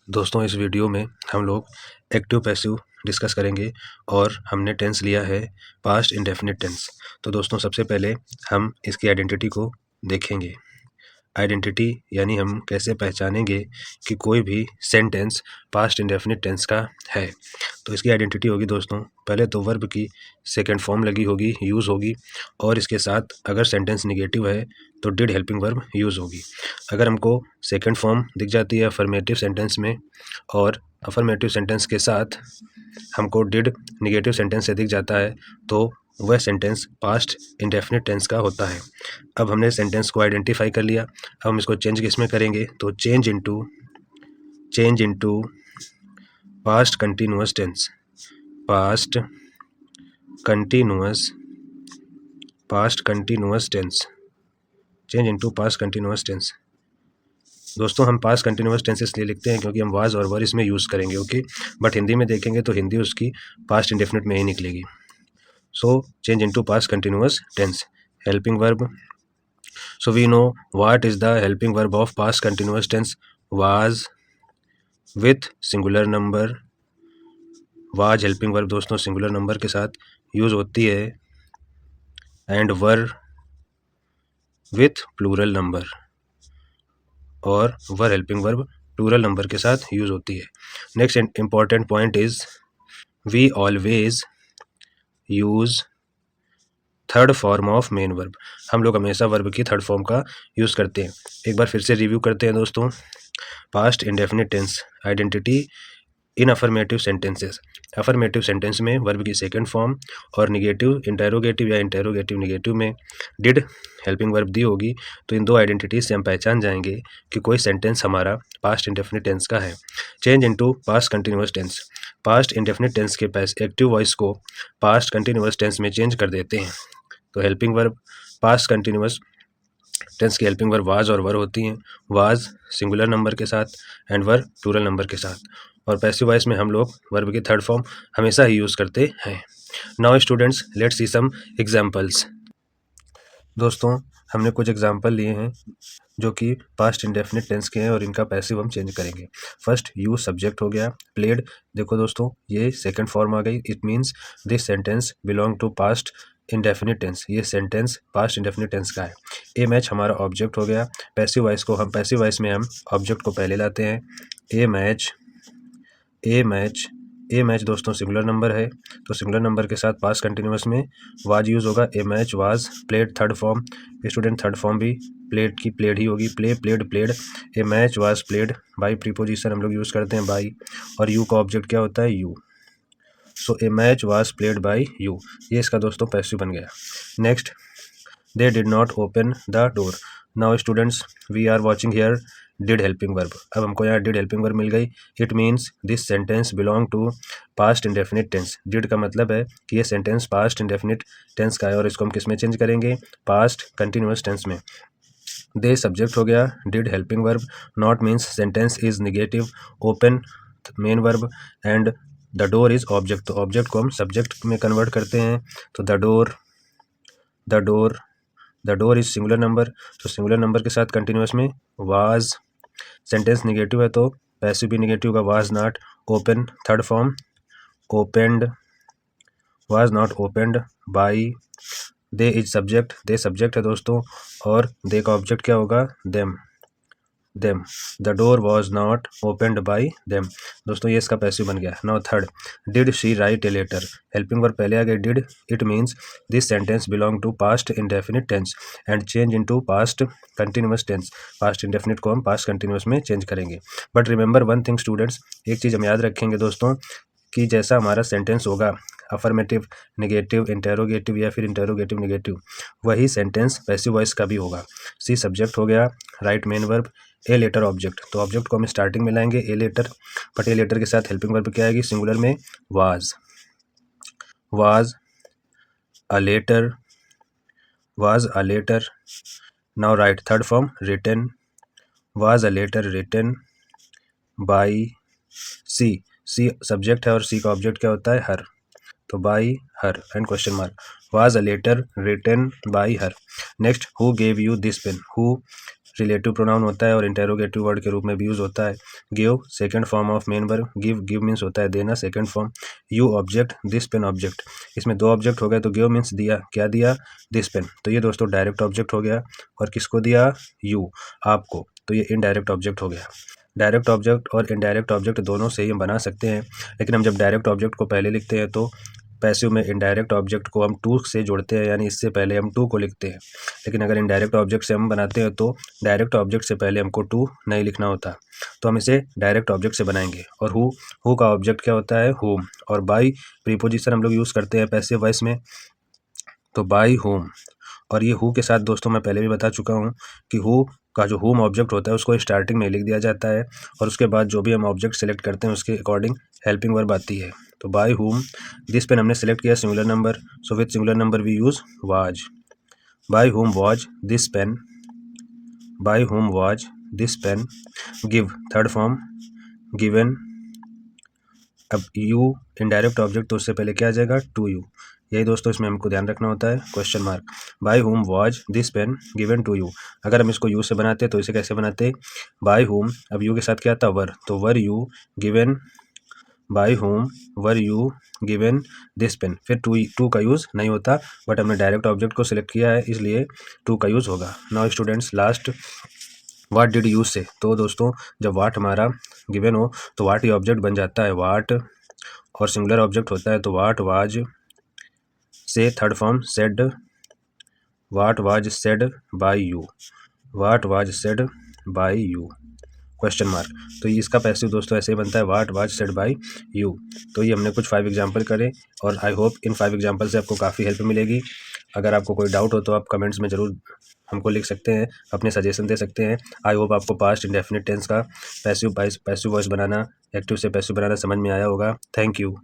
दोस्तों इस वीडियो में हम लोग एक्टिव पैसिव डिस्कस करेंगे और हमने टेंस लिया है पास्ट इंडेफिनिट टेंस। तो दोस्तों सबसे पहले हम इसकी आइडेंटिटी को देखेंगे। आइडेंटिटी यानी हम कैसे पहचानेंगे कि कोई भी सेंटेंस पास्ट इंडेफिनिट टेंस का है। तो इसकी आइडेंटिटी होगी दोस्तों, पहले तो वर्ब की सेकंड फॉर्म लगी होगी, यूज़ होगी, और इसके साथ अगर सेंटेंस निगेटिव है तो डिड हेल्पिंग वर्ब यूज़ होगी। अगर हमको सेकंड फॉर्म दिख जाती है अफर्मेटिव सेंटेंस में और अफर्मेटिव सेंटेंस के साथ हमको डिड निगेटिव सेंटेंस से दिख जाता है तो वह सेंटेंस पास्ट इंडेफिनिट टेंस का होता है। अब हमने सेंटेंस को आइडेंटिफाई कर लिया, अब हम इसको चेंज किस में करेंगे तो change into past continuous tense. Past continuous tense, change into past continuous tense. दोस्तों हम पास्ट कंटिन्यूअस टेंस इसलिए लिखते हैं क्योंकि हम वाज और वर इसमें यूज़ करेंगे, ओके। बट हिंदी में देखेंगे तो हिंदी उसकी पास्ट इंडेफिनिट में ही निकलेगी। So change into past continuous tense. Helping verb. So we know what is the helping verb of past continuous tense. Was with singular number. Was helping verb दोस्तों singular number के साथ use होती है, and were with plural number, और were helping verb plural number के साथ use होती है। Next important point is we always use third form of main verb. हम लोग हमेशा वर्ब की थर्ड फॉर्म का यूज़ करते हैं। एक बार फिर से रिव्यू करते हैं दोस्तों। Past indefinite tense identity in affirmative sentences. Affirmative sentence में वर्ब की सेकंड फॉर्म और निगेटिव इंटेरोगेटिव या इंटेरोगेटिव निगेटिव में डिड हेल्पिंग वर्ब दी होगी। तो इन दो आइडेंटिटीज से हम पहचान जाएंगे कि कोई सेंटेंस हमारा पास्ट इंडेफिनिट टेंस का है। Change into past continuous tense. Past indefinite tense के पास एक्टिव वॉइस को पास्ट कंटिन्यूअस टेंस में चेंज कर देते हैं। तो helping verb past continuous tense की हेल्पिंग वर्ब वाज और वर होती हैं। वाज सिंगुलर नंबर के साथ एंड वर प्लूरल नंबर के साथ, और पैसिव वॉइस में हम लोग वर्ब की थर्ड फॉर्म हमेशा ही यूज़ करते हैं। Now students let's see some examples. दोस्तों हमने कुछ एग्जांपल लिए हैं जो कि पास्ट इंडेफिनिट टेंस के हैं और इनका पैसिव हम चेंज करेंगे। फर्स्ट यूज सब्जेक्ट हो गया, प्लेड। देखो दोस्तों ये सेकंड फॉर्म आ गई, it means this sentence belong to past indefinite tense. ये सेंटेंस पास्ट इंडेफिनिट टेंस का है। ए मैच हमारा ऑब्जेक्ट हो गया। पैसिव वॉइस में हम ऑब्जेक्ट को पहले लाते हैं। ए मैच दोस्तों सिंगुलर नंबर है, तो सिंगुलर नंबर के साथ पास्ट कंटिन्यूअस में वाज यूज़ होगा। A match was played third form. Student third form भी प्लेड की प्लेड ही होगी। Played. A match was played by preposition हम लोग यूज़ करते हैं बाई, और यू का ऑब्जेक्ट क्या होता है you. So a match was played by you, ये इसका दोस्तों पैसिव बन गया। Next they did not open the door. Now students we are watching here did helping verb. अब हमको यहाँ डिड हेल्पिंग वर्ब मिल गई। It means this sentence belong to past indefinite tense. Did का मतलब है कि ये सेंटेंस पास्ट इंडेफिनिट टेंस का है, और इसको हम किस में चेंज करेंगे पास्ट कंटिन्यूअस टेंस में। दे सब्जेक्ट हो गया, did helping verb, not means sentence is negative, open main verb, and the door is object. तो ऑब्जेक्ट को हम सब्जेक्ट में कन्वर्ट करते हैं, तो the door is singular number, तो सिंगुलर नंबर के साथ कंटिन्यूअस में वाज। सेंटेंस निगेटिव है तो पैसिव भी निगेटिव का, was not open third form opened, was not opened by. They is subject, they subject है दोस्तों, और दे का ऑब्जेक्ट क्या होगा them. The door was not opened by them. दोस्तों ये इसका पैसिव बन गया। Now third did she write a letter. Helping verb पहले आ गई did. It means this sentence belong to past indefinite tense and change into past continuous tense. Past indefinite को हम पास्ट कंटिन्यूअस में चेंज करेंगे। But remember one thing students, एक चीज़ हम याद रखेंगे दोस्तों कि जैसा हमारा सेंटेंस होगा अफर्मेटिव निगेटिव इंटेरोगेटिव या फिर इंटेरोगेटिव निगेटिव, वही सेंटेंस पैसिव वॉइस का भी होगा। सी सब्जेक्ट हो गया, right main verb, a letter object. तो ऑब्जेक्ट को हम स्टार्टिंग में लाएंगे a letter, but a letter के साथ हेल्पिंग वर्ब क्या आएगी सिंगुलर में was a letter. Now right third form written, was a letter written by she. She subject है और सी का ऑब्जेक्ट क्या होता है हर, तो by her and question mark. Was a letter written by her. Next who gave you this pen. Who relative pronoun होता है और इंटेरोगेटिव वर्ड के रूप में भी यूज़ होता है। Give second form of main verb, give means होता है देना, second form. You object, this pen object, इसमें दो ऑब्जेक्ट हो गए तो गिव मीन्स दिया, क्या दिया, दिस पेन, तो ये दोस्तों डायरेक्ट ऑब्जेक्ट हो गया। और किसको दिया, यू, आपको, तो ये इनडायरेक्ट ऑब्जेक्ट हो गया। डायरेक्ट ऑब्जेक्ट और इनडायरेक्ट ऑब्जेक्ट दोनों से ही हम बना सकते हैं, लेकिन हम जब डायरेक्ट ऑब्जेक्ट को पहले लिखते हैं तो पैसिव में इनडायरेक्ट ऑब्जेक्ट को हम टू से जोड़ते हैं, यानी इससे पहले हम टू को लिखते हैं। लेकिन अगर इनडायरेक्ट ऑब्जेक्ट से हम बनाते हैं तो डायरेक्ट ऑब्जेक्ट से पहले हमको टू नहीं लिखना होता, तो हम इसे डायरेक्ट ऑब्जेक्ट से बनाएंगे। और हु का ऑब्जेक्ट क्या होता है, होम, और बाई प्रीपोजिशन हम लोग यूज़ करते हैं पैसिव वॉइस में, तो बाई होम। और ये हु के साथ दोस्तों मैं पहले भी बता चुका हूँ कि हु का जो होम ऑब्जेक्ट होता है उसको स्टार्टिंग में लिख दिया जाता है, और उसके बाद जो भी हम ऑब्जेक्ट सेलेक्ट करते हैं उसके अकॉर्डिंग हेल्पिंग वर्ब आती है। तो बाय हुम, दिस पेन हमने सेलेक्ट किया singular number, so with singular number we use was. By whom was this pen, by whom was this pen. Give third form, given. अब you indirect object तो उससे पहले क्या आ जाएगा, to you. यही दोस्तों इसमें हमको ध्यान रखना होता है, question mark. By whom was this pen given to you. अगर हम इसको यू से बनाते तो इसे कैसे बनाते, बाय हुम, अब यू के साथ क्या था, वर, तो वर you given, by whom were you given this pen. फिर टू का यूज़ नहीं होता, बट हमने डायरेक्ट ऑब्जेक्ट को सिलेक्ट किया है इसलिए टू का यूज़ होगा। Now students last, what did use से, तो दोस्तों जब वाट हमारा गिवन हो तो वाट ही ऑब्जेक्ट बन जाता है, वाट, और सिंगुलर ऑब्जेक्ट होता है तो वाट वाज से third form said, what was said bye you, what was said bye you, question mark. तो ये इसका पैसिव दोस्तों ऐसे ही बनता है, what was said bye you. तो ये हमने कुछ 5 एग्जाम्पल करे, और आई होप इन 5 एग्जाम्पल से आपको काफ़ी हेल्प मिलेगी। अगर आपको कोई डाउट हो तो आप कमेंट्स में ज़रूर हमको लिख सकते हैं, अपने सजेशन दे सकते हैं। आई होप आपको पास्ट इंडेफिनिट टेंस का पैसिव वॉइस बनाना, एक्टिव से पैसिव बनाना समझ में आया होगा। Thank you.